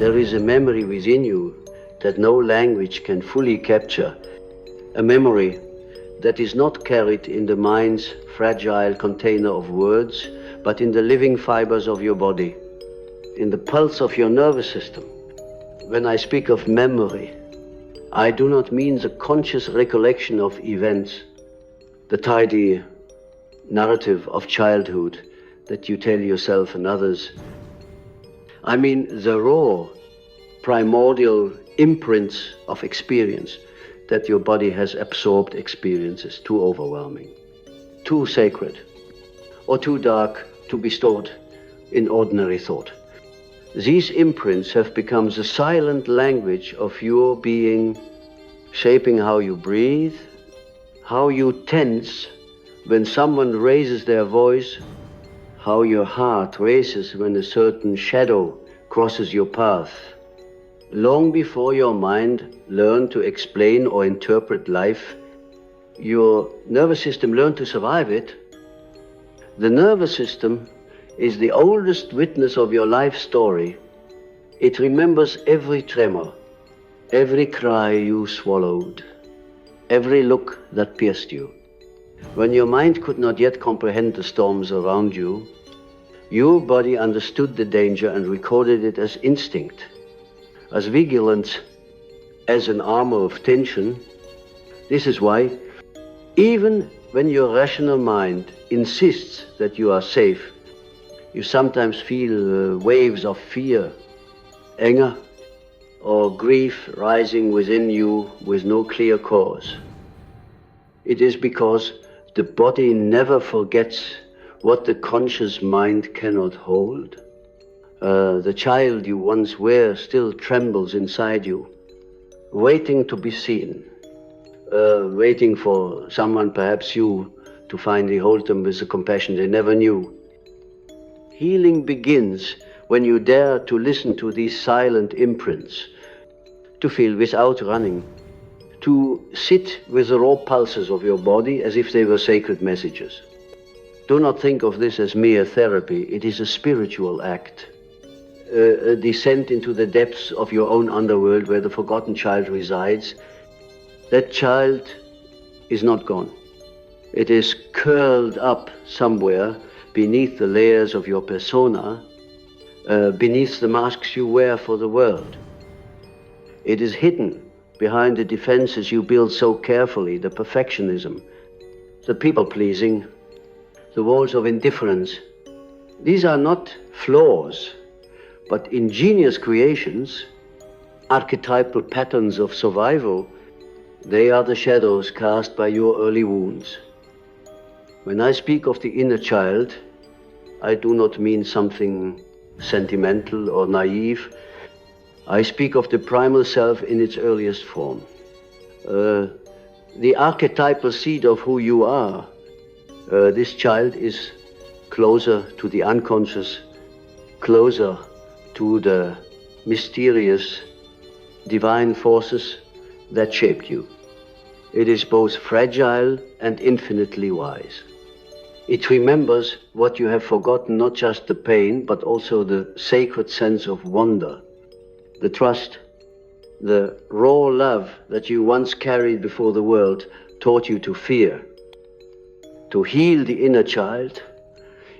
there is a memory within you that no language can fully capture, a memory that is not carried in the mind's fragile container of words, but in the living fibers of your body, in the pulse of your nervous system. When I speak of memory, I do not mean the conscious recollection of events, the tidy narrative of childhood that you tell yourself and others. I mean the raw, primordial imprints of experience that your body has absorbed experiences too overwhelming, too sacred, or too dark to be stored in ordinary thought. These imprints have become the silent language of your being, shaping how you breathe, how you tense when someone raises their voice, how your heart races when a certain shadow crosses your path. Long before your mind learned to explain or interpret life, your nervous system learned to survive it. The nervous system is the oldest witness of your life story. It remembers every tremor, every cry you swallowed, every look that pierced you. When your mind could not yet comprehend the storms around you, your body understood the danger and recorded it as instinct, as vigilance, as an armor of tension. This is why, even when your rational mind insists that you are safe, you sometimes feel waves of fear, anger, or grief rising within you with no clear cause. It is because the body never forgets what the conscious mind cannot hold. The child you once were still trembles inside you, waiting to be seen, waiting for someone, perhaps you, to finally hold them with the compassion they never knew. Healing begins when you dare to listen to these silent imprints, to feel without running, to sit with the raw pulses of your body as if they were sacred messages. Do not think of this as mere therapy. It is a spiritual act, a descent into the depths of your own underworld where the forgotten child resides. That child is not gone. It is curled up somewhere beneath the layers of your persona, beneath the masks you wear for the world. It is hidden behind the defenses you build so carefully, the perfectionism, the people-pleasing, the walls of indifference. These are not flaws, but ingenious creations, archetypal patterns of survival. They are the shadows cast by your early wounds. When I speak of the inner child, I do not mean something sentimental or naive. I speak of the primal self in its earliest form. The archetypal seed of who you are. This child is closer to the unconscious, closer to the mysterious divine forces that shaped you. It is both fragile and infinitely wise. It remembers what you have forgotten, not just the pain, but also the sacred sense of wonder, the trust, the raw love that you once carried before the world taught you to fear. To heal the inner child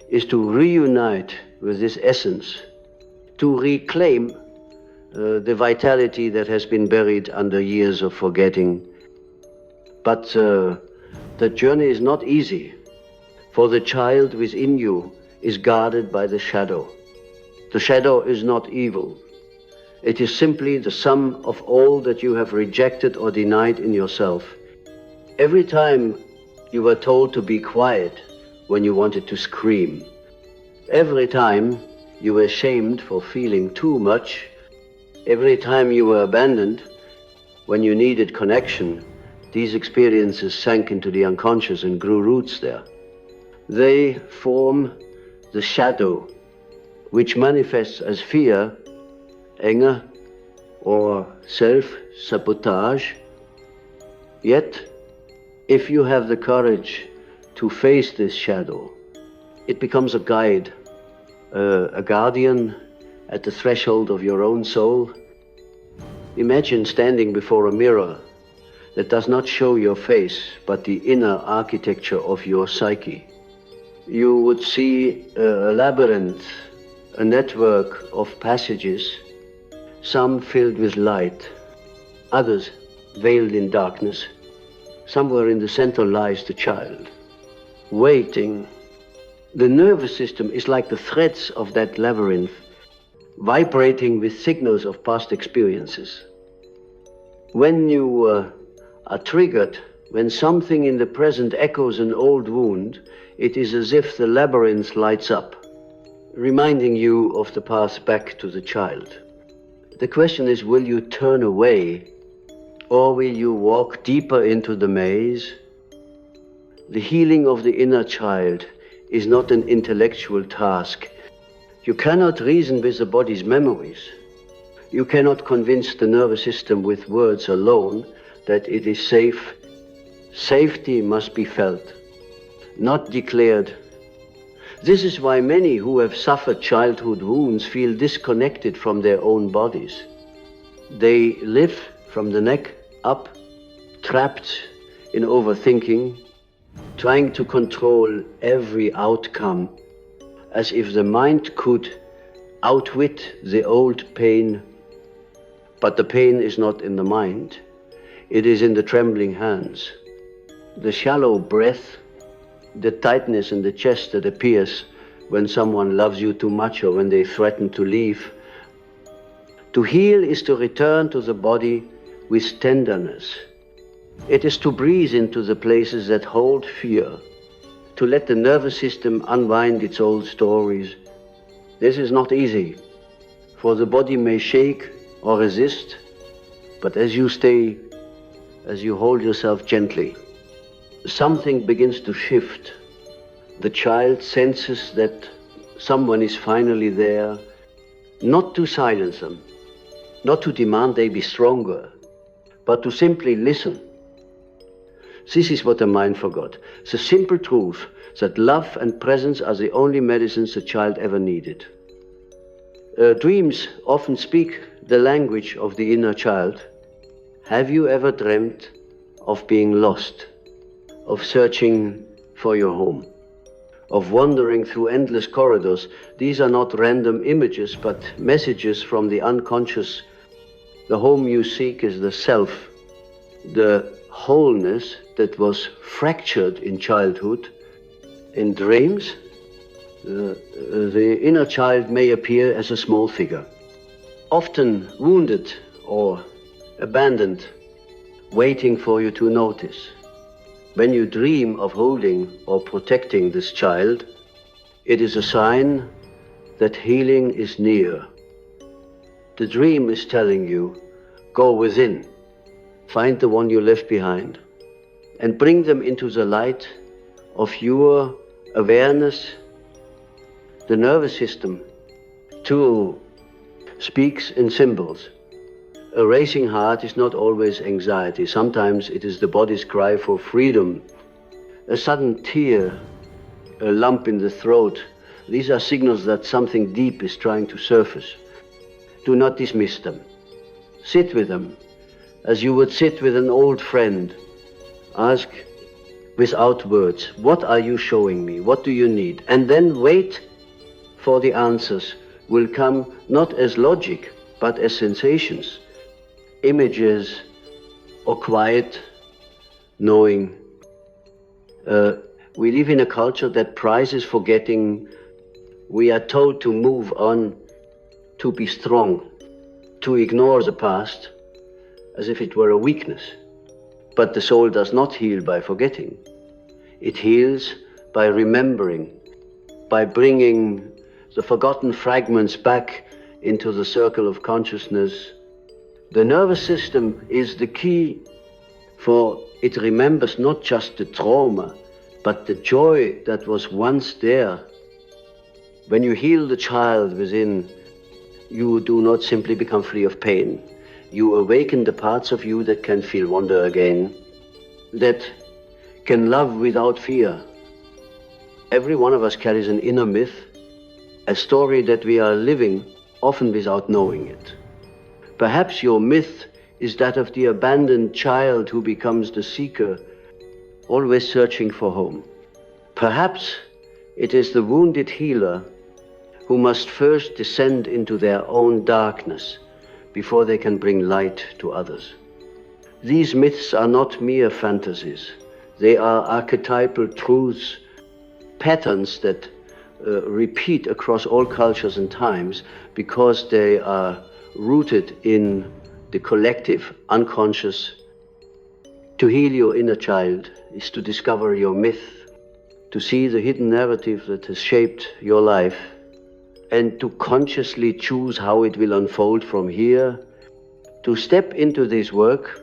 is to reunite with this essence, to reclaim the vitality that has been buried under years of forgetting. But the journey is not easy, for the child within you is guarded by the shadow. The shadow is not evil. It is simply the sum of all that you have rejected or denied in yourself. Every time you were told to be quiet when you wanted to scream, every time you were shamed for feeling too much, every time you were abandoned when you needed connection, these experiences sank into the unconscious and grew roots there. They form the shadow, which manifests as fear, anger, or self-sabotage. Yet, if you have the courage to face this shadow, it becomes a guide, a guardian, at the threshold of your own soul, imagine standing before a mirror that does not show your face, but the inner architecture of your psyche. You would see a labyrinth, a network of passages, some filled with light, others veiled in darkness. Somewhere in the center lies the child, waiting. The nervous system is like the threads of that labyrinth, vibrating with signals of past experiences. When you are triggered, when something in the present echoes an old wound, it is as if the labyrinth lights up, reminding you of the path back to the child. The question is, will you turn away, or will you walk deeper into the maze? The healing of the inner child is not an intellectual task. You cannot reason with the body's memories. You cannot convince the nervous system with words alone that it is safe. Safety must be felt, not declared. This is why many who have suffered childhood wounds feel disconnected from their own bodies. They live from the neck up, trapped in overthinking, trying to control every outcome, as if the mind could outwit the old pain. But the pain is not in the mind, it is in the trembling hands, the shallow breath, the tightness in the chest that appears when someone loves you too much or when they threaten to leave. To heal is to return to the body with tenderness. It is to breathe into the places that hold fear, to let the nervous system unwind its old stories. This is not easy, for the body may shake or resist, but as you stay, as you hold yourself gently, something begins to shift. The child senses that someone is finally there, not to silence them, not to demand they be stronger, but to simply listen. This is what the mind forgot. The simple truth that love and presence are the only medicines the child ever needed. Dreams often speak the language of the inner child. Have you ever dreamt of being lost, of searching for your home, of wandering through endless corridors? These are not random images, but messages from the unconscious. The home you seek is the self, the wholeness that was fractured in childhood. In dreams, the inner child may appear as a small figure, often wounded or abandoned, waiting for you to notice. When you dream of holding or protecting this child, it is a sign that healing is near. The dream is telling you, go within, find the one you left behind, and bring them into the light of your awareness. The nervous system, too, speaks in symbols. A racing heart is not always anxiety. Sometimes it is the body's cry for freedom. A sudden tear, a lump in the throat, these are signals that something deep is trying to surface. Do not dismiss them. Sit with them as you would sit with an old friend. Ask without words, what are you showing me? What do you need? And then wait for the answers. Will come not as logic, but as sensations, images, or quiet knowing. We live in a culture that prizes forgetting. We are told to move on, to be strong, to ignore the past as if it were a weakness. But the soul does not heal by forgetting. It heals by remembering, by bringing the forgotten fragments back into the circle of consciousness. The nervous system is the key, for it remembers not just the trauma, but the joy that was once there. When you heal the child within, you do not simply become free of pain. You awaken the parts of you that can feel wonder again, that can love without fear. Every one of us carries an inner myth, a story that we are living often without knowing it. Perhaps your myth is that of the abandoned child who becomes the seeker, always searching for home. Perhaps it is the wounded healer who must first descend into their own darkness before they can bring light to others. These myths are not mere fantasies. They are archetypal truths, patterns that repeat across all cultures and times because they are rooted in the collective unconscious. To heal your inner child is to discover your myth, to see the hidden narrative that has shaped your life, and to consciously choose how it will unfold from here. To step into this work,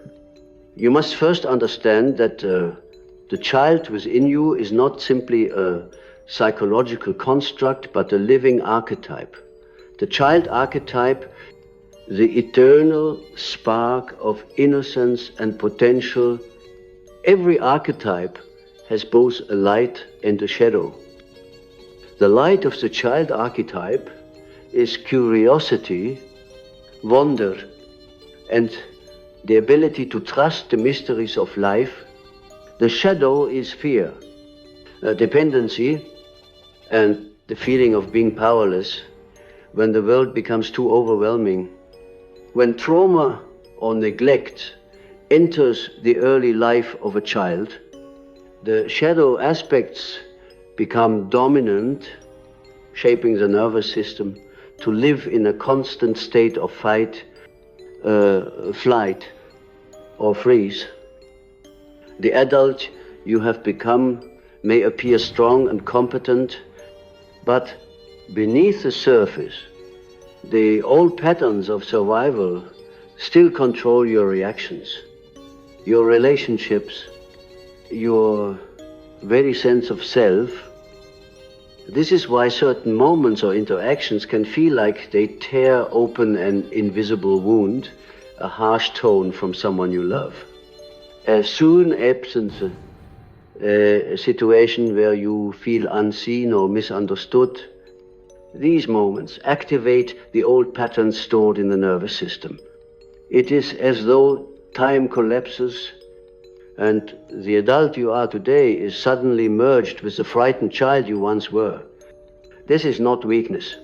you must first understand that the child within you is not simply a psychological construct, but a living archetype. The child archetype, the eternal spark of innocence and potential. Every archetype has both a light and a shadow. The light of the child archetype is curiosity, wonder, and the ability to trust the mysteries of life. The shadow is fear, dependency, and the feeling of being powerless when the world becomes too overwhelming. When trauma or neglect enters the early life of a child, the shadow aspects become dominant, shaping the nervous system to live in a constant state of fight, flight, or freeze. The adult you have become may appear strong and competent, but beneath the surface, the old patterns of survival still control your reactions, your relationships, your very sense of self. This is why certain moments or interactions can feel like they tear open an invisible wound, a harsh tone from someone you love. As soon absent a situation where you feel unseen or misunderstood, these moments activate the old patterns stored in the nervous system. It is as though time collapses and the adult you are today is suddenly merged with the frightened child you once were. This is not weakness.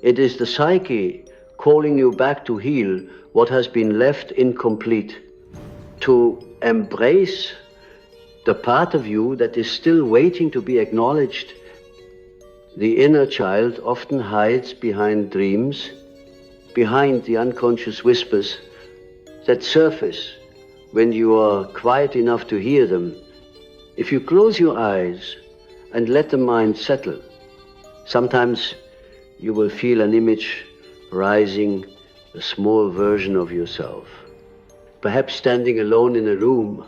It is the psyche calling you back to heal what has been left incomplete, to embrace the part of you that is still waiting to be acknowledged. The inner child often hides behind dreams, behind the unconscious whispers that surface when you are quiet enough to hear them. If you close your eyes and let the mind settle, sometimes you will feel an image rising, a small version of yourself, perhaps standing alone in a room,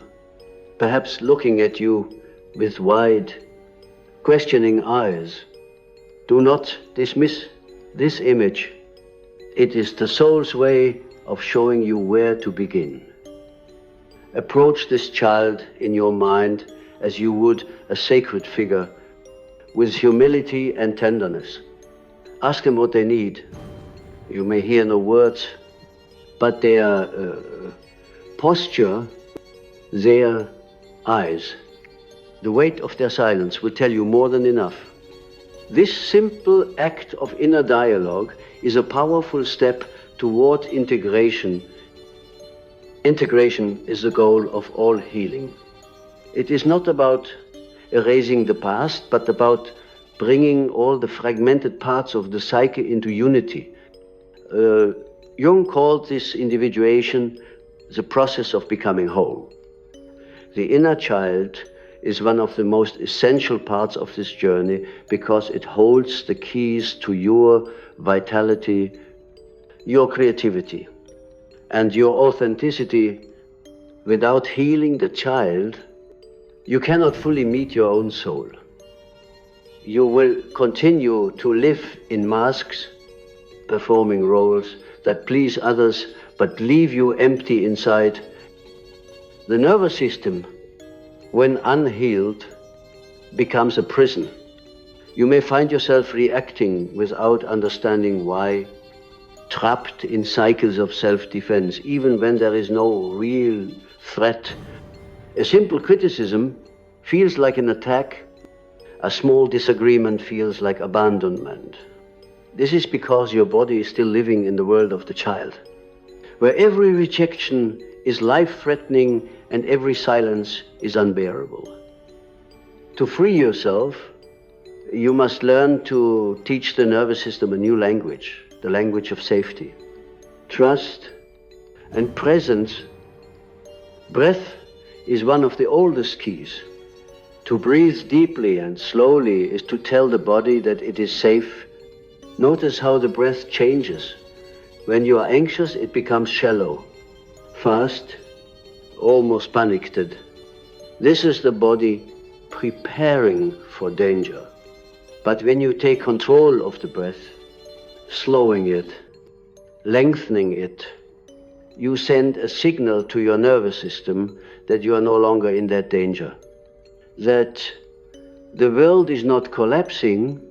perhaps looking at you with wide, questioning eyes. Do not dismiss this image. It is the soul's way of showing you where to begin. Approach this child in your mind as you would a sacred figure, with humility and tenderness. Ask them what they need. You may hear no words, but their posture, their eyes, the weight of their silence will tell you more than enough. This simple act of inner dialogue is a powerful step toward integration. Integration is the goal of all healing. It is not about erasing the past, but about bringing all the fragmented parts of the psyche into unity. Jung called this individuation the process of becoming whole. The inner child is one of the most essential parts of this journey because it holds the keys to your vitality, your creativity, and your authenticity. Without healing the child, you cannot fully meet your own soul. You will continue to live in masks, performing roles that please others but leave you empty inside. The nervous system, when unhealed, becomes a prison. You may find yourself reacting without understanding why, trapped in cycles of self-defense, even when there is no real threat. A simple criticism feels like an attack. A small disagreement feels like abandonment. This is because your body is still living in the world of the child, where every rejection is life-threatening and every silence is unbearable. To free yourself, you must learn to teach the nervous system a new language, the language of safety, trust, and presence. Breath is one of the oldest keys. To breathe deeply and slowly is to tell the body that it is safe. Notice how the breath changes. When you are anxious, it becomes shallow, fast, almost panicked. This is the body preparing for danger. But when you take control of the breath, slowing it, lengthening it, you send a signal to your nervous system that you are no longer in that danger, that the world is not collapsing.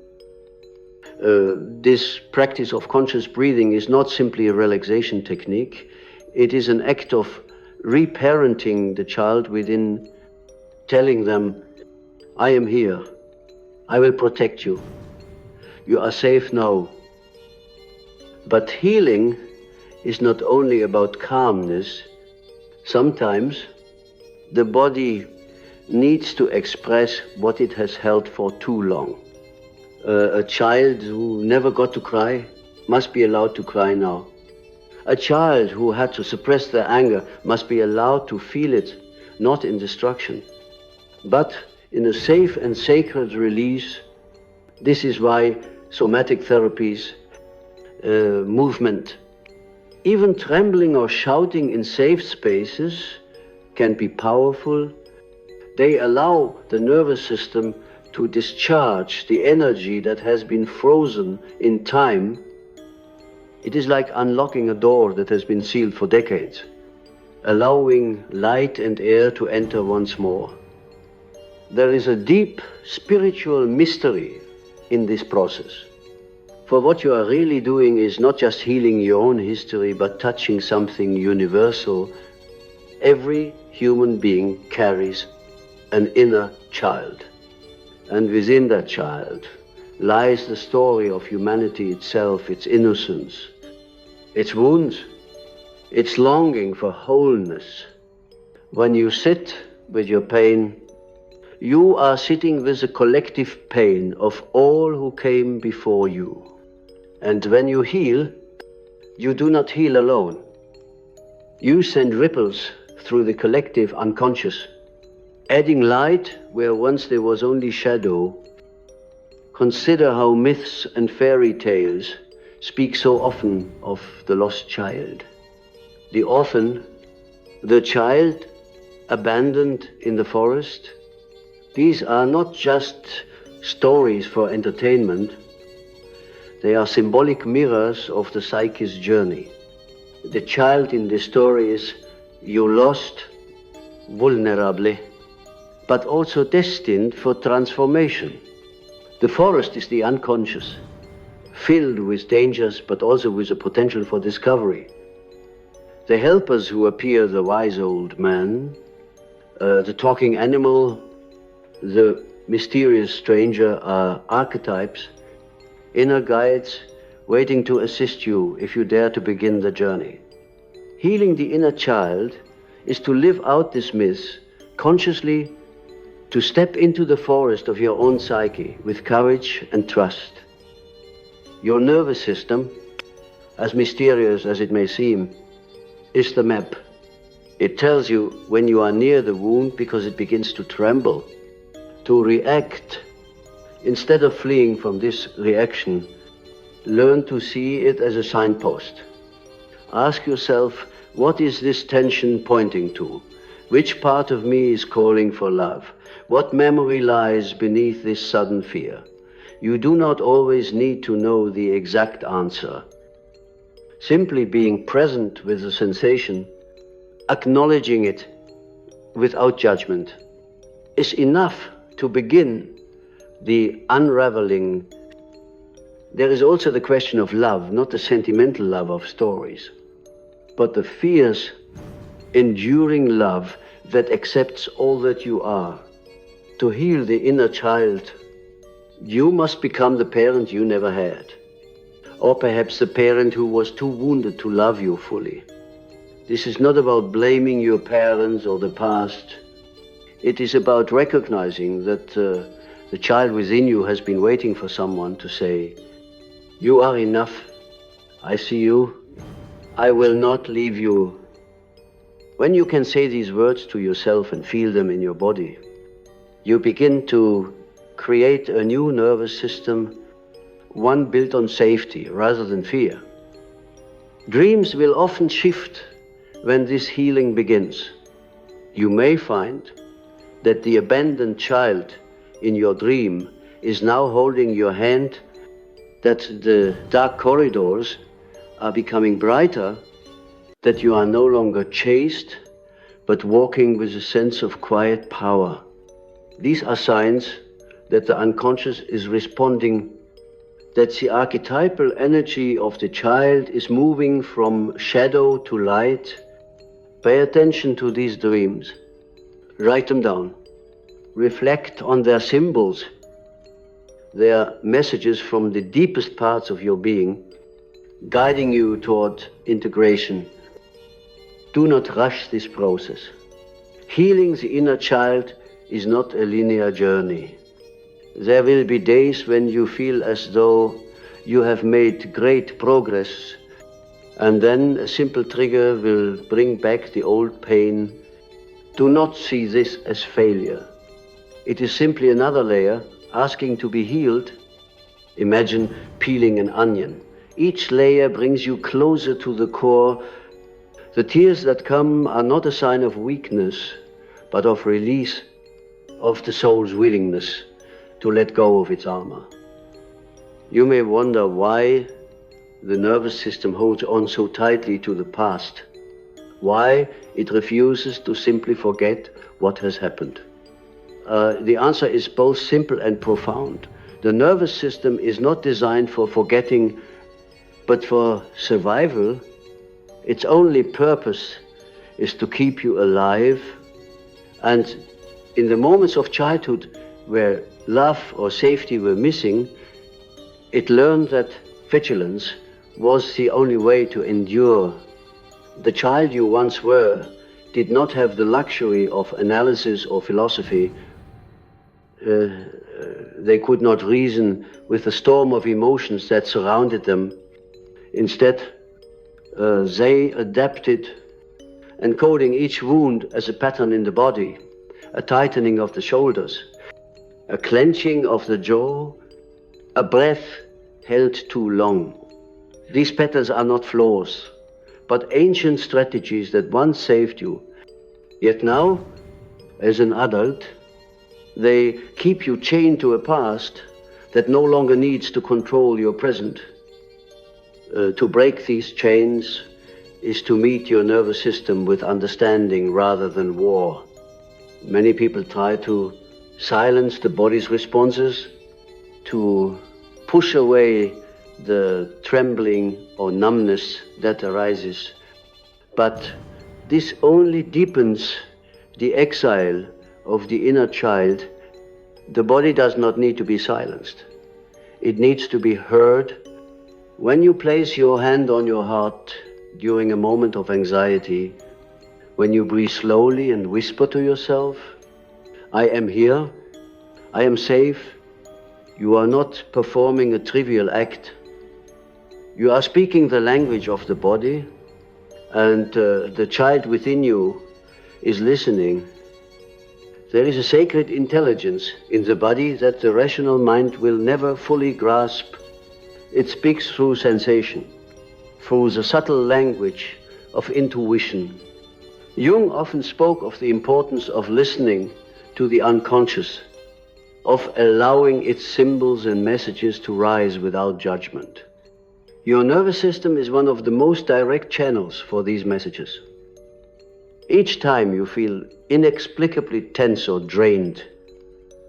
This practice of conscious breathing is not simply a relaxation technique. It is an act of reparenting the child within, telling them, I am here, I will protect you, you are safe now. But healing is not only about calmness. Sometimes the body needs to express what it has held for too long. A child who never got to cry must be allowed to cry now. A child who had to suppress their anger must be allowed to feel it, not in destruction, but in a safe and sacred release. This is why somatic therapies, movement, even trembling or shouting in safe spaces can be powerful. They allow the nervous system to discharge the energy that has been frozen in time. It is like unlocking a door that has been sealed for decades, allowing light and air to enter once more. There is a deep spiritual mystery in this process. For what you are really doing is not just healing your own history, but touching something universal. Every human being carries an inner child. And within that child lies the story of humanity itself, its innocence, its wounds, its longing for wholeness. When you sit with your pain, you are sitting with the collective pain of all who came before you. And when you heal, you do not heal alone. You send ripples through the collective unconscious, adding light where once there was only shadow. Consider how myths and fairy tales speak so often of the lost child. The orphan, the child abandoned in the forest. These are not just stories for entertainment. They are symbolic mirrors of the psyche's journey. The child in the story is you lost, vulnerable, but also destined for transformation. The forest is the unconscious, filled with dangers, but also with a potential for discovery. The helpers who appear, the wise old man, the talking animal, the mysterious stranger, are archetypes, inner guides waiting to assist you if you dare to begin the journey. Healing the inner child is to live out this myth consciously, to step into the forest of your own psyche with courage and trust. Your nervous system, as mysterious as it may seem, is the map. It tells you when you are near the wound because it begins to tremble, to react. Instead of fleeing from this reaction, learn to see it as a signpost. Ask yourself, what is this tension pointing to? Which part of me is calling for love? What memory lies beneath this sudden fear? You do not always need to know the exact answer. Simply being present with the sensation, acknowledging it without judgment, is enough to begin the unraveling. There is also the question of love, not the sentimental love of stories, but the fierce, enduring love that accepts all that you are. To heal the inner child, you must become the parent you never had, or perhaps the parent who was too wounded to love you fully. This is not about blaming your parents or the past. It is about recognizing that the child within you has been waiting for someone to say, "You are enough. I see you. I will not leave you." When you can say these words to yourself and feel them in your body, you begin to create a new nervous system, one built on safety rather than fear. Dreams will often shift when this healing begins. You may find that the abandoned child in your dream is now holding your hand, that the dark corridors are becoming brighter, that you are no longer chased, but walking with a sense of quiet power. These are signs that the unconscious is responding, that the archetypal energy of the child is moving from shadow to light. Pay attention to these dreams. Write them down. Reflect on their symbols. They are messages from the deepest parts of your being, guiding you toward integration. Do not rush this process. Healing the inner child is not a linear journey. There will be days when you feel as though you have made great progress, and then a simple trigger will bring back the old pain. Do not see this as failure. It is simply another layer asking to be healed. Imagine peeling an onion. Each layer brings you closer to the core. The tears that come are not a sign of weakness, but of release, of the soul's willingness to let go of its armor. You may wonder why the nervous system holds on so tightly to the past, why it refuses to simply forget what has happened. The answer is both simple and profound. The nervous system is not designed for forgetting, but for survival. Its only purpose is to keep you alive. And in the moments of childhood where love or safety were missing, it learned that vigilance was the only way to endure. The child you once were did not have the luxury of analysis or philosophy. They could not reason with the storm of emotions that surrounded them. Instead, they adapted, encoding each wound as a pattern in the body, a tightening of the shoulders, a clenching of the jaw, a breath held too long. These patterns are not flaws, but ancient strategies that once saved you. Yet now, as an adult, they keep you chained to a past that no longer needs to control your present. To break these chains is to meet your nervous system with understanding rather than war. Many people try to silence the body's responses, to push away the trembling or numbness that arises. But this only deepens the exile of the inner child. The body does not need to be silenced. It needs to be heard. When you place your hand on your heart during a moment of anxiety, when you breathe slowly and whisper to yourself, "I am here, I am safe," you are not performing a trivial act. You are speaking the language of the body, and the child within you is listening. There is a sacred intelligence in the body that the rational mind will never fully grasp. It speaks through sensation, through the subtle language of intuition. Jung often spoke of the importance of listening to the unconscious, of allowing its symbols and messages to rise without judgment. Your nervous system is one of the most direct channels for these messages. Each time you feel inexplicably tense or drained,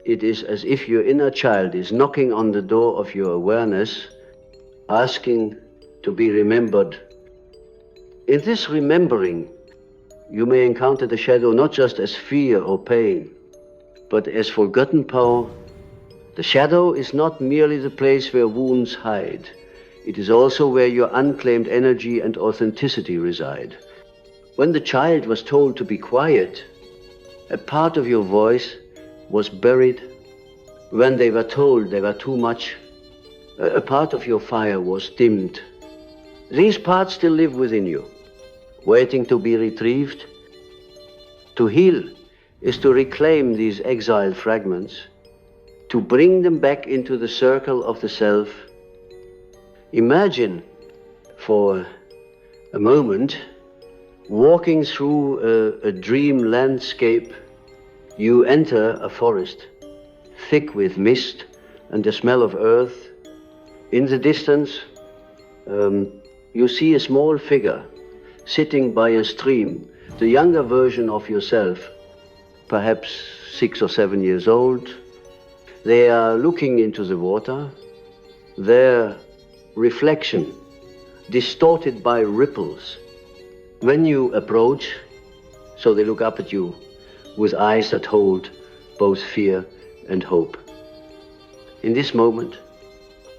it is as if your inner child is knocking on the door of your awareness, asking to be remembered. In this remembering, you may encounter the shadow not just as fear or pain, but as forgotten power. The shadow is not merely the place where wounds hide. It is also where your unclaimed energy and authenticity reside. When the child was told to be quiet, a part of your voice was buried. When they were told they were too much, a part of your fire was dimmed. These parts still live within you, waiting to be retrieved. To heal is to reclaim these exiled fragments, to bring them back into the circle of the self. Imagine for a moment walking through a dream landscape. You enter a forest, thick with mist and the smell of earth. In the distance, you see a small figure sitting by a stream, the younger version of yourself, perhaps 6 or 7 years old. They are looking into the water, their reflection distorted by ripples. When you approach, so they look up at you with eyes that hold both fear and hope. In this moment,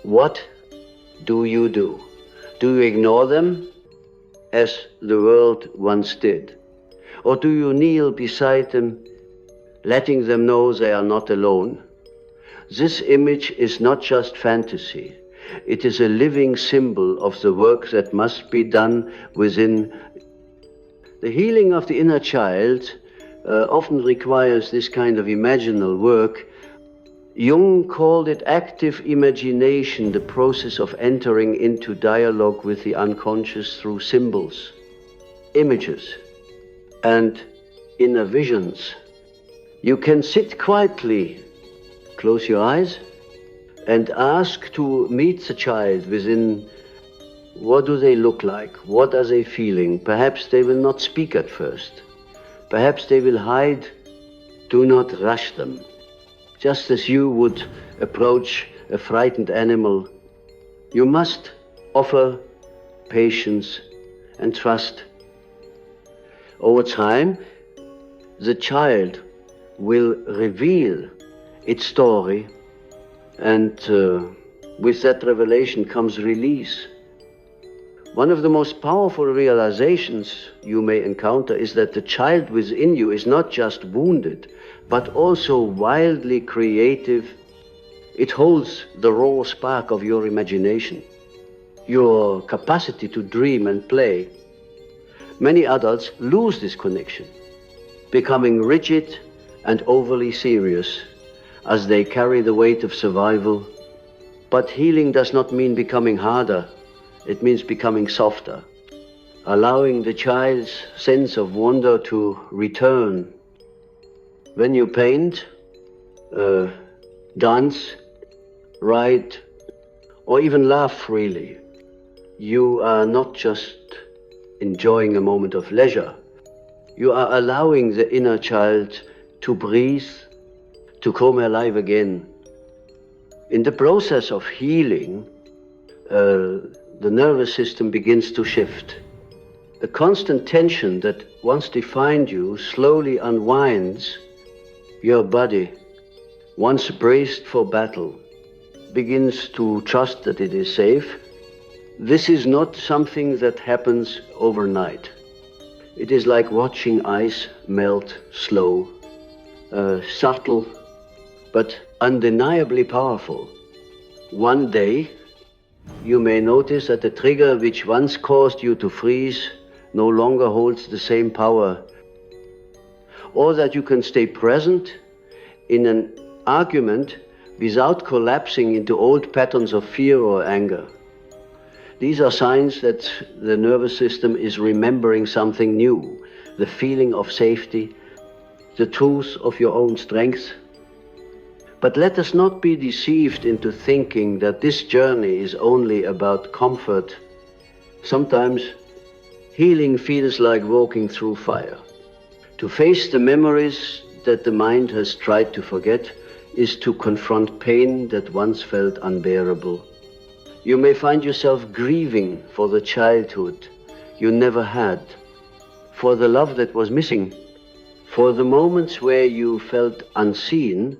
what do you do? Do you ignore them as the world once did? Or do you kneel beside them, letting them know they are not alone? This image is not just fantasy. It is a living symbol of the work that must be done within. The healing of the inner child often requires this kind of imaginal work. Jung called it active imagination, the process of entering into dialogue with the unconscious through symbols, images, and inner visions. You can sit quietly, close your eyes, and ask to meet the child within. What do they look like? What are they feeling? Perhaps they will not speak at first. Perhaps they will hide. Do not rush them. Just as you would approach a frightened animal, you must offer patience and trust. Over time, the child will reveal its story, and with that revelation comes release. One of the most powerful realizations you may encounter is that the child within you is not just wounded, but also wildly creative. It holds the raw spark of your imagination, your capacity to dream and play. Many adults lose this connection, becoming rigid and overly serious as they carry the weight of survival. But healing does not mean becoming harder. It means becoming softer, allowing the child's sense of wonder to return. When you paint, dance, write, or even laugh freely, you are not just enjoying a moment of leisure. You are allowing the inner child to breathe, to come alive again. In the process of healing, the nervous system begins to shift. The constant tension that once defined you slowly unwinds. Your body, once braced for battle, begins to trust that it is safe. This is not something that happens overnight. It is like watching ice melt slow, subtle, but undeniably powerful. One day, you may notice that the trigger which once caused you to freeze no longer holds the same power, or that you can stay present in an argument without collapsing into old patterns of fear or anger. These are signs that the nervous system is remembering something new, the feeling of safety, the truth of your own strength. But let us not be deceived into thinking that this journey is only about comfort. Sometimes healing feels like walking through fire. To face the memories that the mind has tried to forget is to confront pain that once felt unbearable. You may find yourself grieving for the childhood you never had, for the love that was missing, for the moments where you felt unseen.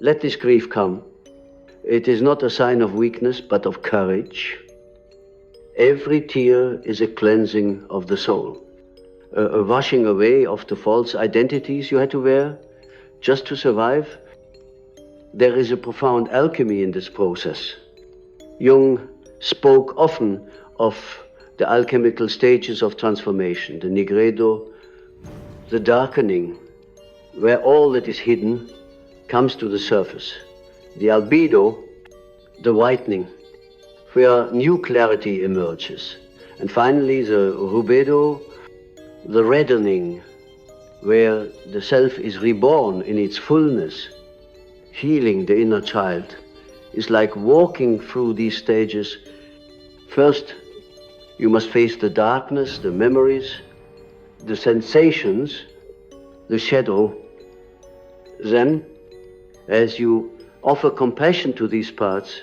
Let this grief come. It is not a sign of weakness, but of courage. Every tear is a cleansing of the soul, a washing away of the false identities you had to wear just to survive. There is a profound alchemy in this process. Jung spoke often of the alchemical stages of transformation, the nigredo, the darkening, where all that is hidden comes to the surface, the albedo, the whitening, where new clarity emerges, and finally the rubedo, the reddening, where the self is reborn in its fullness. Healing the inner child is like walking through these stages. First, you must face the darkness, the memories, the sensations, the shadow. Then, as you offer compassion to these parts,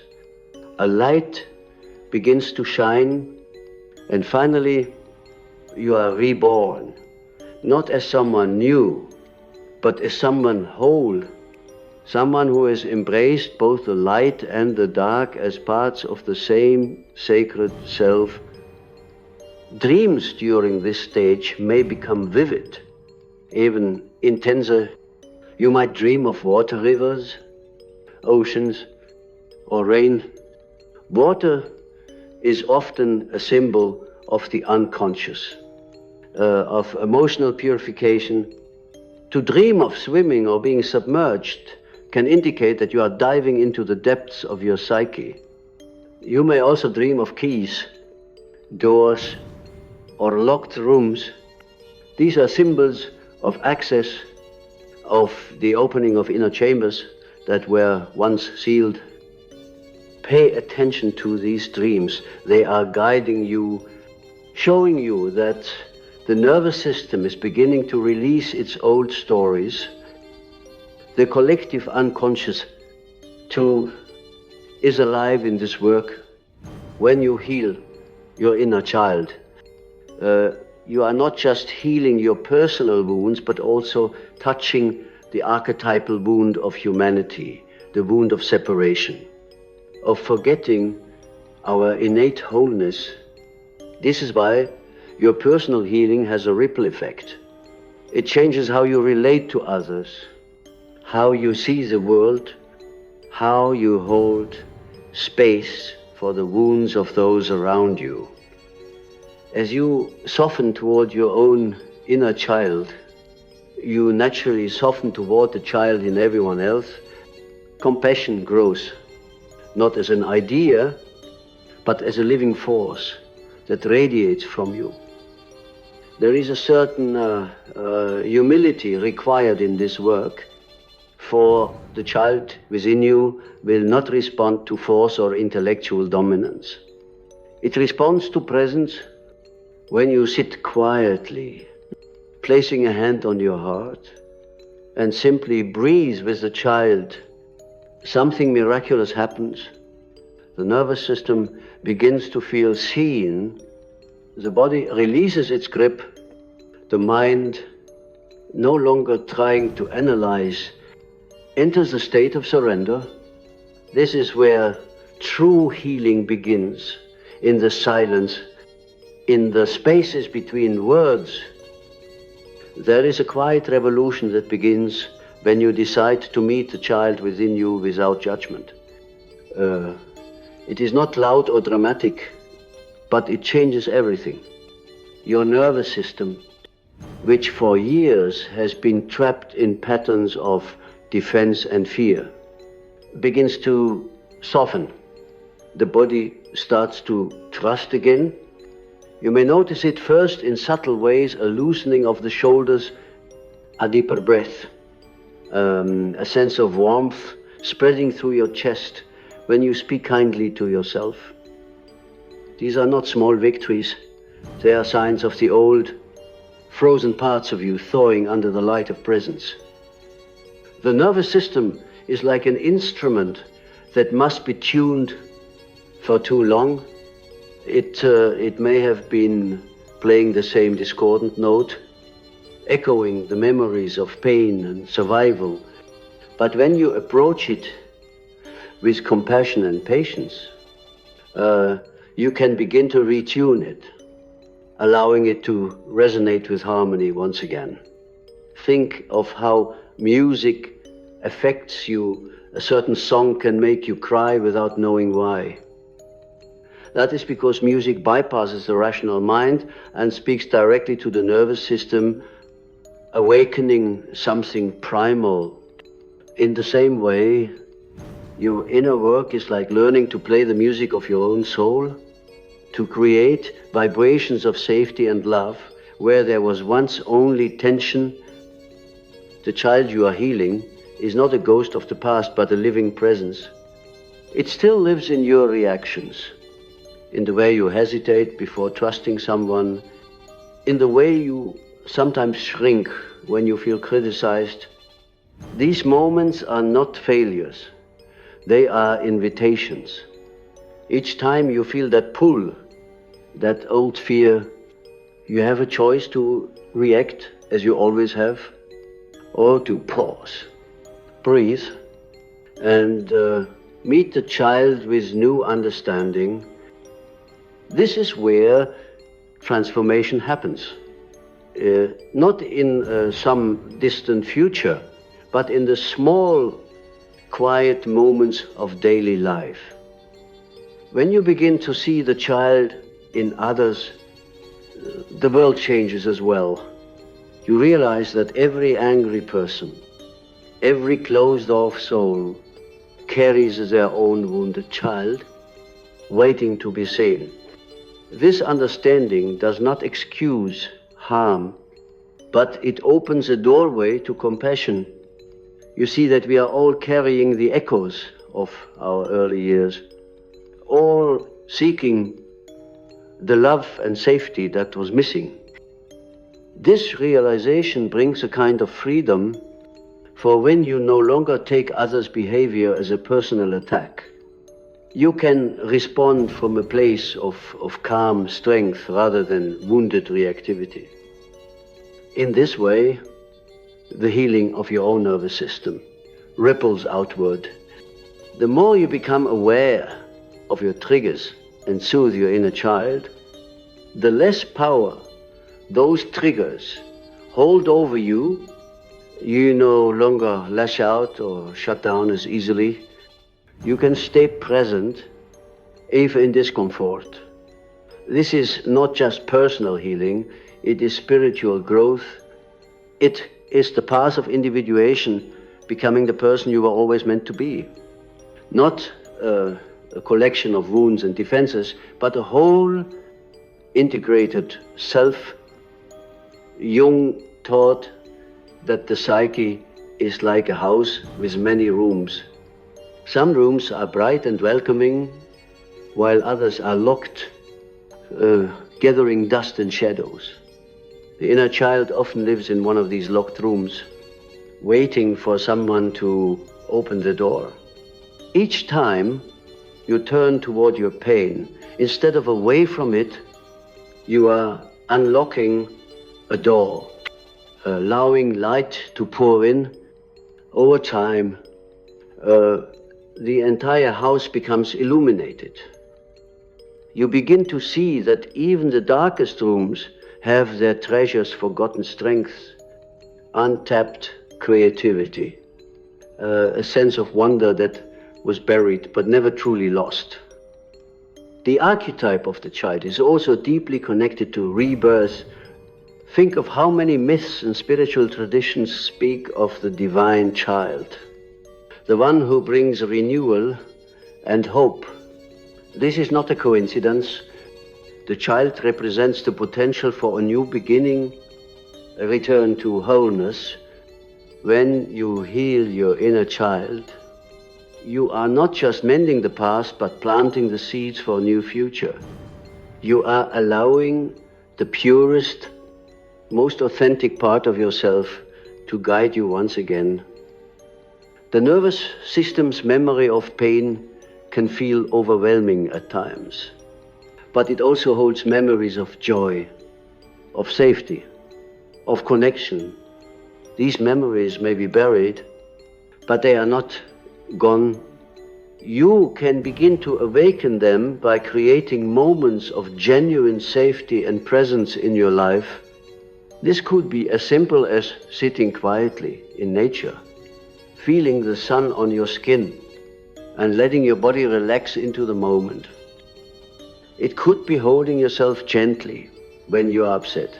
a light begins to shine, and finally you are reborn, not as someone new, but as someone whole, someone who has embraced both the light and the dark as parts of the same sacred self. Dreams during this stage may become vivid, even intenser. You might dream of water rivers, oceans, or rain. Water is often a symbol of the unconscious, of emotional purification. To dream of swimming or being submerged can indicate that you are diving into the depths of your psyche. You may also dream of keys, doors, or locked rooms. These are symbols of access, of the opening of inner chambers that were once sealed. Pay attention to these dreams. They are guiding you, showing you that the nervous system is beginning to release its old stories. The collective unconscious, too, is alive in this work. When you heal your inner child, you are not just healing your personal wounds, but also touching the archetypal wound of humanity, the wound of separation, of forgetting our innate wholeness. This is why your personal healing has a ripple effect. It changes how you relate to others, how you see the world, how you hold space for the wounds of those around you. As you soften toward your own inner child, you naturally soften toward the child in everyone else. Compassion grows, not as an idea, but as a living force that radiates from you. There is a certain humility required in this work, for the child within you will not respond to force or intellectual dominance. It responds to presence when you sit quietly, placing a hand on your heart, and simply breathe with the child. Something miraculous happens. The nervous system begins to feel seen. The body releases its grip. The mind, no longer trying to analyze, enters a state of surrender. This is where true healing begins, in the silence, in the spaces between words. There is a quiet revolution that begins when you decide to meet the child within you without judgment. It is not loud or dramatic, but it changes everything. Your nervous system, which for years has been trapped in patterns of defense and fear, begins to soften. The body starts to trust again. You may notice it first in subtle ways, a loosening of the shoulders, a deeper breath, a sense of warmth spreading through your chest when you speak kindly to yourself. These are not small victories. They are signs of the old, frozen parts of you thawing under the light of presence. The nervous system is like an instrument that must be tuned for too long. It may have been playing the same discordant note, echoing the memories of pain and survival. But when you approach it with compassion and patience, you can begin to retune it, allowing it to resonate with harmony once again. Think of how music affects you. A certain song can make you cry without knowing why. That is because music bypasses the rational mind and speaks directly to the nervous system, awakening something primal. In the same way, your inner work is like learning to play the music of your own soul, to create vibrations of safety and love where there was once only tension. The child you are healing is not a ghost of the past, but a living presence. It still lives in your reactions, in the way you hesitate before trusting someone, in the way you sometimes shrink when you feel criticized. These moments are not failures, they are invitations. Each time you feel that pull, that old fear, you have a choice to react as you always have, or to pause, breathe, and meet the child with new understanding. This is where transformation happens. Not in some distant future, but in the small, quiet moments of daily life. When you begin to see the child in others, the world changes as well. You realize that every angry person, every closed-off soul carries their own wounded child, waiting to be seen. This understanding does not excuse harm, but it opens a doorway to compassion. You see that we are all carrying the echoes of our early years, all seeking the love and safety that was missing. This realization brings a kind of freedom, for when you no longer take others' behavior as a personal attack, you can respond from a place of calm strength rather than wounded reactivity. In this way, the healing of your own nervous system ripples outward. The more you become aware of your triggers and soothe your inner child, the less power those triggers hold over you. You no longer lash out or shut down as easily. You can stay present, even in discomfort. This is not just personal healing, it is spiritual growth. It is the path of individuation, becoming the person you were always meant to be. Not a collection of wounds and defenses, but a whole integrated self. Jung taught that the psyche is like a house with many rooms. Some rooms are bright and welcoming, while others are locked, gathering dust and shadows. The inner child often lives in one of these locked rooms, waiting for someone to open the door. Each time you turn toward your pain, instead of away from it, you are unlocking a door, allowing light to pour in. Over time, the entire house becomes illuminated. You begin to see that even the darkest rooms have their treasures, forgotten strengths, untapped creativity, a sense of wonder that was buried but never truly lost. The archetype of the child is also deeply connected to rebirth. Think of how many myths and spiritual traditions speak of the divine child, the one who brings renewal and hope. This is not a coincidence. The child represents the potential for a new beginning, a return to wholeness. When you heal your inner child, you are not just mending the past, but planting the seeds for a new future. You are allowing the purest, most authentic part of yourself to guide you once again. The nervous system's memory of pain can feel overwhelming at times, but it also holds memories of joy, of safety, of connection. These memories may be buried, but they are not gone. You can begin to awaken them by creating moments of genuine safety and presence in your life. This could be as simple as sitting quietly in nature, feeling the sun on your skin, and letting your body relax into the moment. It could be holding yourself gently when you are upset,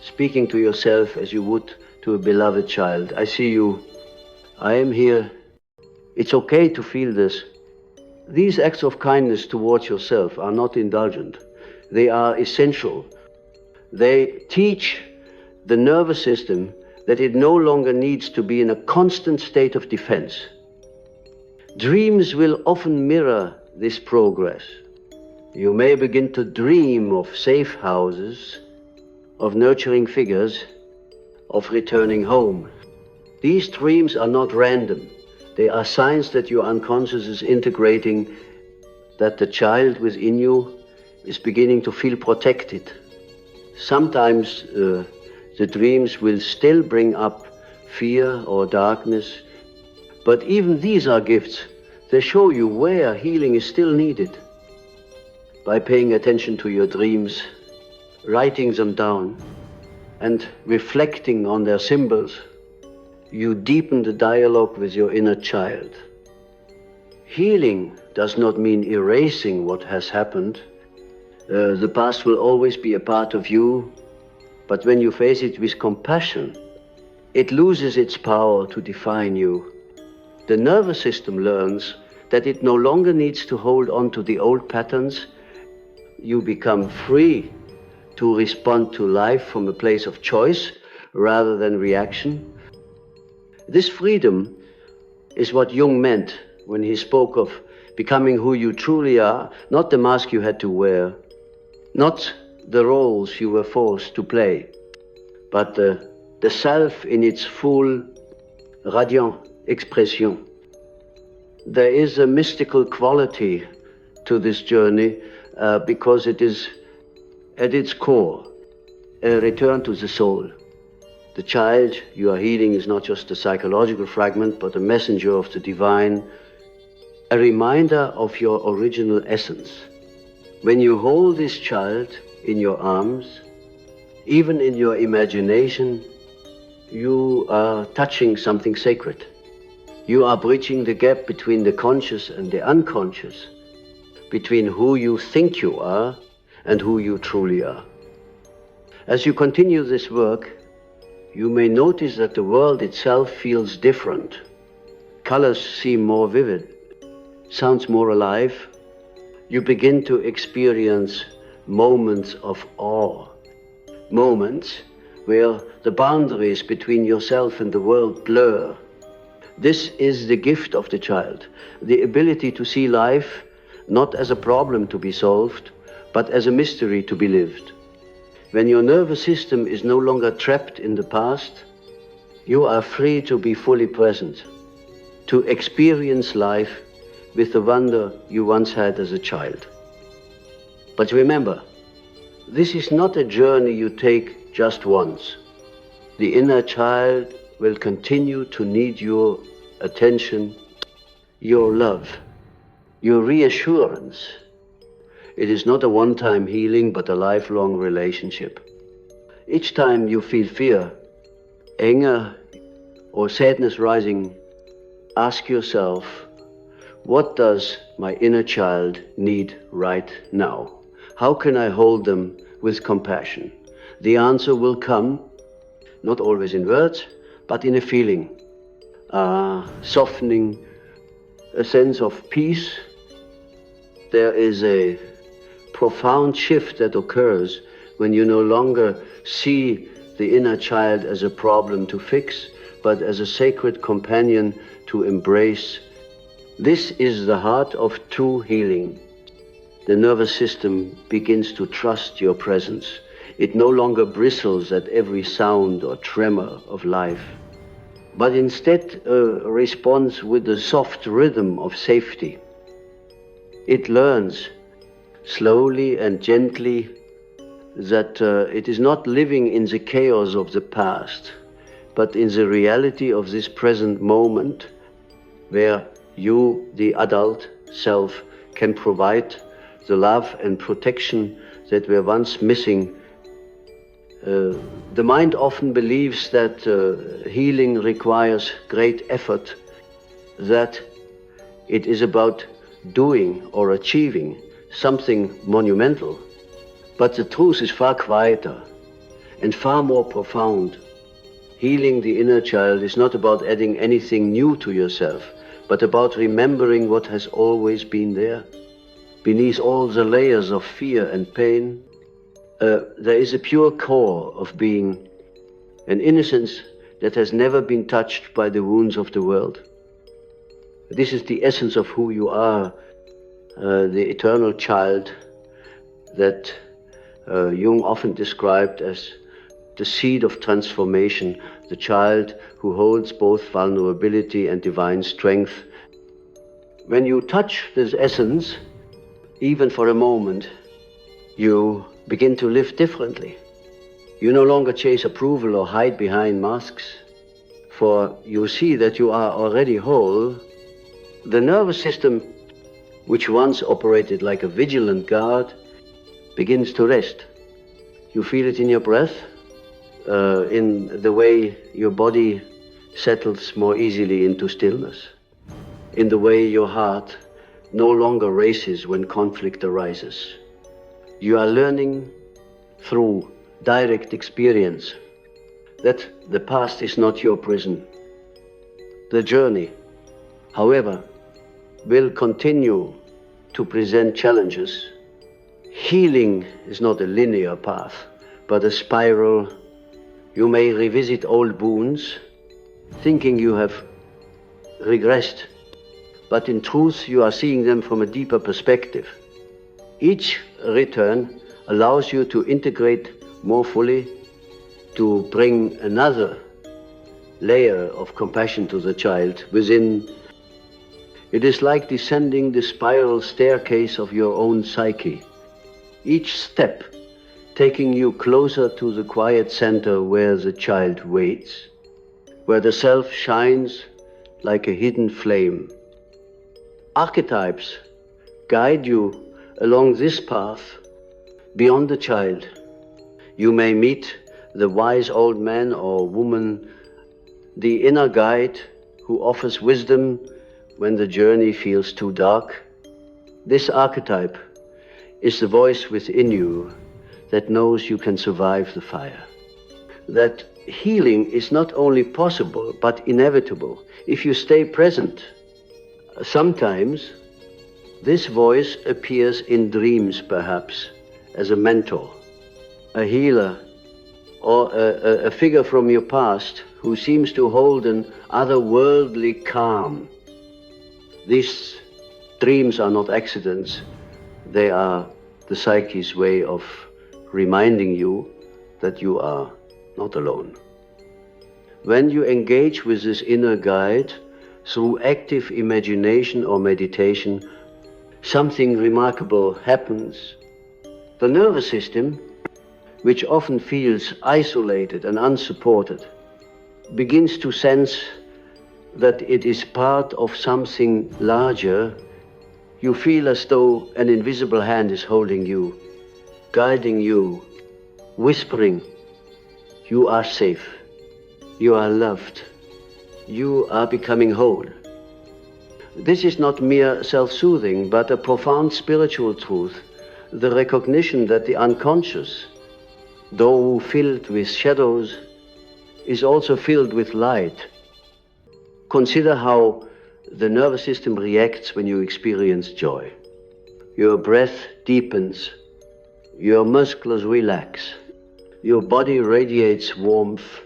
speaking to yourself as you would to a beloved child. I see you. I am here. It's okay to feel this. These acts of kindness towards yourself are not indulgent. They are essential. They teach the nervous system that it no longer needs to be in a constant state of defense. Dreams will often mirror this progress. You may begin to dream of safe houses, of nurturing figures, of returning home. These dreams are not random. They are signs that your unconscious is integrating, that the child within you is beginning to feel protected. Sometimes the dreams will still bring up fear or darkness, but even these are gifts. They show you where healing is still needed. By paying attention to your dreams, writing them down, and reflecting on their symbols, you deepen the dialogue with your inner child. Healing does not mean erasing what has happened. The past will always be a part of you, but when you face it with compassion, it loses its power to define you. The nervous system learns that it no longer needs to hold on to the old patterns. You become free to respond to life from a place of choice rather than reaction. This freedom is what Jung meant when he spoke of becoming who you truly are, not the mask you had to wear, not the roles you were forced to play, but the self in its full, radiant expression. There is a mystical quality to this journey because it is at its core a return to the soul. The child you are healing is not just a psychological fragment, but a messenger of the divine, a reminder of your original essence. When you hold this child in your arms, even in your imagination, you are touching something sacred. You are bridging the gap between the conscious and the unconscious, between who you think you are and who you truly are. As you continue this work, you may notice that the world itself feels different. Colors seem more vivid, sounds more alive. You begin to experience moments of awe, moments where the boundaries between yourself and the world blur. This is the gift of the child, the ability to see life not as a problem to be solved, but as a mystery to be lived. When your nervous system is no longer trapped in the past, you are free to be fully present, to experience life with the wonder you once had as a child. But remember, this is not a journey you take just once. The inner child will continue to need your attention, your love, your reassurance. It is not a one-time healing, but a lifelong relationship. Each time you feel fear, anger, or sadness rising, ask yourself, what does my inner child need right now? How can I hold them with compassion? The answer will come, not always in words, but in a feeling, softening, a sense of peace. There is a profound shift that occurs when you no longer see the inner child as a problem to fix, but as a sacred companion to embrace. This is the heart of true healing. The nervous system begins to trust your presence. It no longer bristles at every sound or tremor of life. but instead responds with the soft rhythm of safety. It learns slowly and gently that it is not living in the chaos of the past, but in the reality of this present moment, where you, the adult self, can provide the love and protection that were once missing. The mind often believes that healing requires great effort, that it is about doing or achieving something monumental. But the truth is far quieter and far more profound. Healing the inner child is not about adding anything new to yourself, but about remembering what has always been there. Beneath all the layers of fear and pain, there is a pure core of being, an innocence that has never been touched by the wounds of the world. This is the essence of who you are, the eternal child that Jung often described as the seed of transformation, the child who holds both vulnerability and divine strength. When you touch this essence, even for a moment, you begin to live differently. You no longer chase approval or hide behind masks, for you see that you are already whole. The nervous system, which once operated like a vigilant guard, begins to rest. You feel it in your breath, in the way your body settles more easily into stillness, in the way your heart no longer races when conflict arises. You are learning through direct experience that the past is not your prison. The journey, however, will continue to present challenges. Healing is not a linear path, but a spiral. You may revisit old wounds, thinking you have regressed, but in truth you are seeing them from a deeper perspective. Each return allows you to integrate more fully, to bring another layer of compassion to the child within. It is like descending the spiral staircase of your own psyche, each step taking you closer to the quiet center where the child waits, where the self shines like a hidden flame. Archetypes guide you along this path beyond the child. You may meet the wise old man or woman, the inner guide who offers wisdom when the journey feels too dark. This archetype is the voice within you that knows you can survive the fire. That healing is not only possible, but inevitable if you stay present. Sometimes this voice appears in dreams, perhaps, as a mentor, a healer, or a figure from your past who seems to hold an otherworldly calm. These dreams are not accidents. They are the psyche's way of reminding you that you are not alone. When you engage with this inner guide through active imagination or meditation, something remarkable happens. The nervous system, which often feels isolated and unsupported, begins to sense that it is part of something larger. You feel as though an invisible hand is holding you, guiding you, whispering, you are safe, you are loved, you are becoming whole. This is not mere self-soothing, but a profound spiritual truth, the recognition that the unconscious, though filled with shadows, is also filled with light. Consider how the nervous system reacts when you experience joy. Your breath deepens, your muscles relax, your body radiates warmth.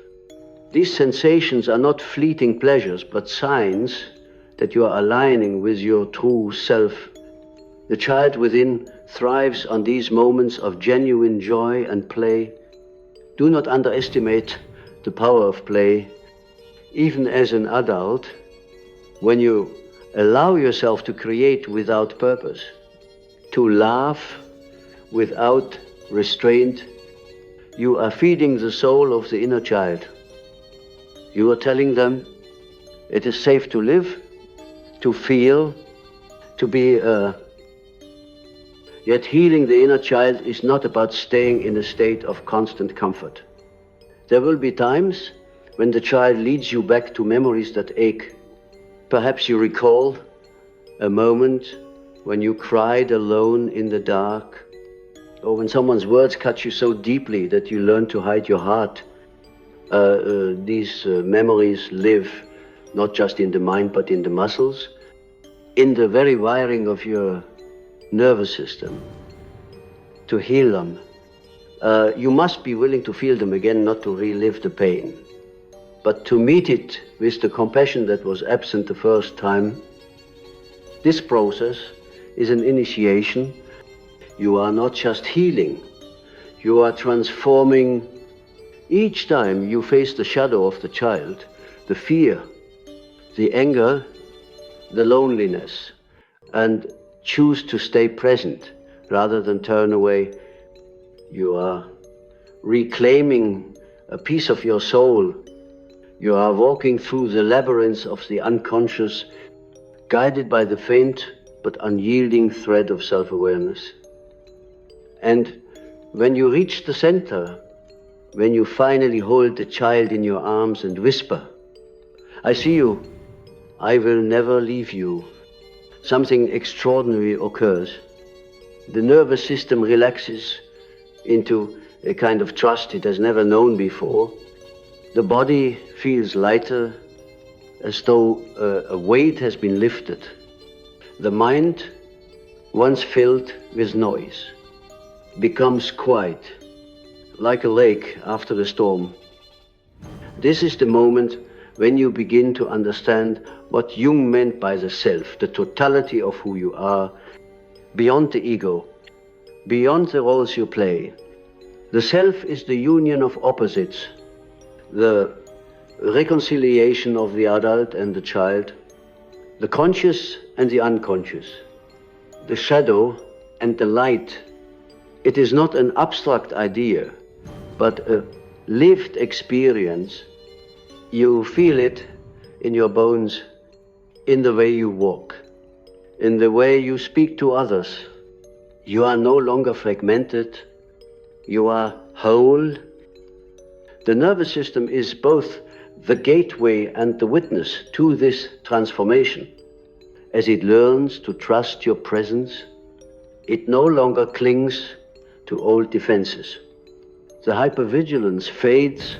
These sensations are not fleeting pleasures, but signs that you are aligning with your true self. The child within thrives on these moments of genuine joy and play. Do not underestimate the power of play. even as an adult, when you allow yourself to create without purpose, to laugh without restraint, you are feeding the soul of the inner child. You are telling them it is safe to live, to feel, to be. Yet healing the inner child is not about staying in a state of constant comfort. There will be times when the child leads you back to memories that ache. Perhaps you recall a moment when you cried alone in the dark, or when someone's words cut you so deeply that you learn to hide your heart. These memories live not just in the mind but in the muscles, in the very wiring of your nervous system. To heal them, you must be willing to feel them again, not to relive the pain, but to meet it with the compassion that was absent the first time. This process is an initiation. You are not just healing, you are transforming. Each time you face the shadow of the child, the fear, the anger, the loneliness, and choose to stay present rather than turn away, you are reclaiming a piece of your soul. You are walking through the labyrinths of the unconscious, guided by the faint but unyielding thread of self-awareness. And when you reach the center, when you finally hold the child in your arms and whisper, "I see you, I will never leave you," something extraordinary occurs. The nervous system relaxes into a kind of trust it has never known before. The body feels lighter, as though a weight has been lifted. The mind, once filled with noise, becomes quiet, like a lake after a storm. This is the moment when you begin to understand what Jung meant by the self, the totality of who you are, beyond the ego, beyond the roles you play. The self is the union of opposites, the reconciliation of the adult and the child, the conscious and the unconscious, the shadow and the light. It is not an abstract idea, but a lived experience. You feel it in your bones, in the way you walk, in the way you speak to others. You are no longer fragmented, you are whole. The nervous system is both the gateway and the witness to this transformation. As it learns to trust your presence, it no longer clings to old defenses. The hypervigilance fades,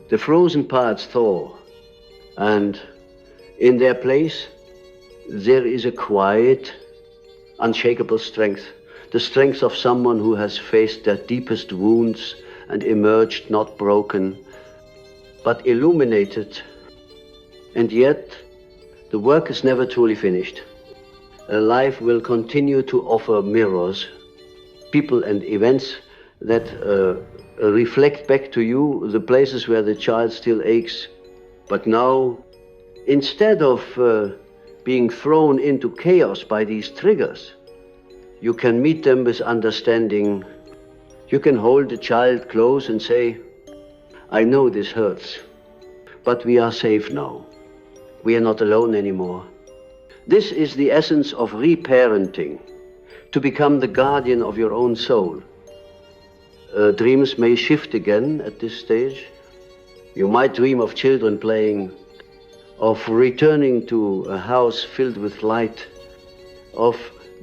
the frozen parts thaw, and in their place there is a quiet, unshakable strength, the strength of someone who has faced their deepest wounds and emerged not broken, but illuminated. And yet, the work is never truly finished. Life will continue to offer mirrors, people and events that reflect back to you the places where the child still aches. But now, instead of being thrown into chaos by these triggers, you can meet them with understanding. You can hold the child close and say, "I know this hurts, but we are safe now. We are not alone anymore." This is the essence of reparenting, to become the guardian of your own soul. Dreams may shift again at this stage. You might dream of children playing, of returning to a house filled with light, of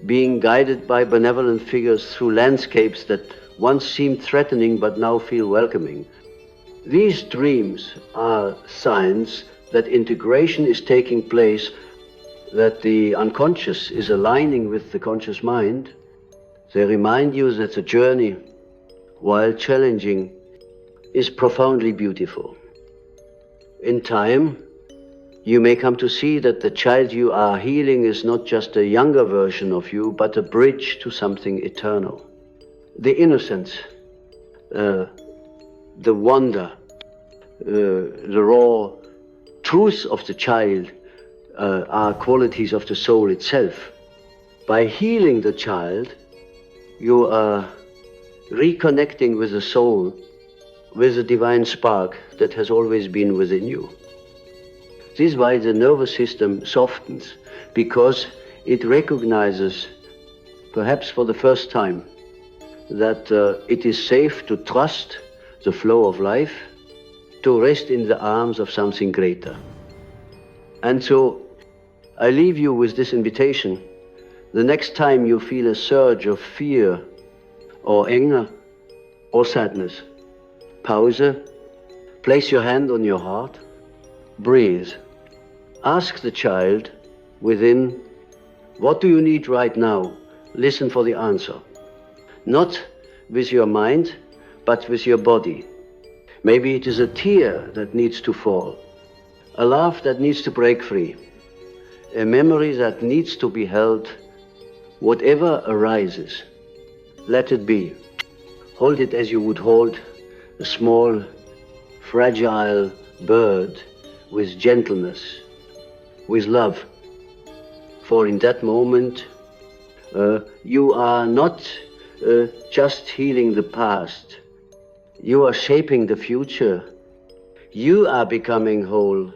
being guided by benevolent figures through landscapes that once seemed threatening but now feel welcoming. These dreams are signs that integration is taking place, that the unconscious is aligning with the conscious mind. They remind you that the journey, while challenging, is profoundly beautiful. In time, you may come to see that the child you are healing is not just a younger version of you, but a bridge to something eternal. The innocence, the wonder, the raw truths of the child are qualities of the soul itself. By healing the child, you are reconnecting with the soul, with the divine spark that has always been within you. This is why the nervous system softens, because it recognizes, perhaps for the first time, that it is safe to trust the flow of life, to rest in the arms of something greater. And so I leave you with this invitation. The next time you feel a surge of fear or anger or sadness, pause, place your hand on your heart, breathe. Ask the child within, what do you need right now? Listen for the answer. Not with your mind, but with your body. Maybe it is a tear that needs to fall, a laugh that needs to break free, a memory that needs to be held. Whatever arises, let it be. Hold it as you would hold a small, fragile bird, with gentleness, with love. For in that moment, you are not just healing the past. You are shaping the future. You are becoming whole.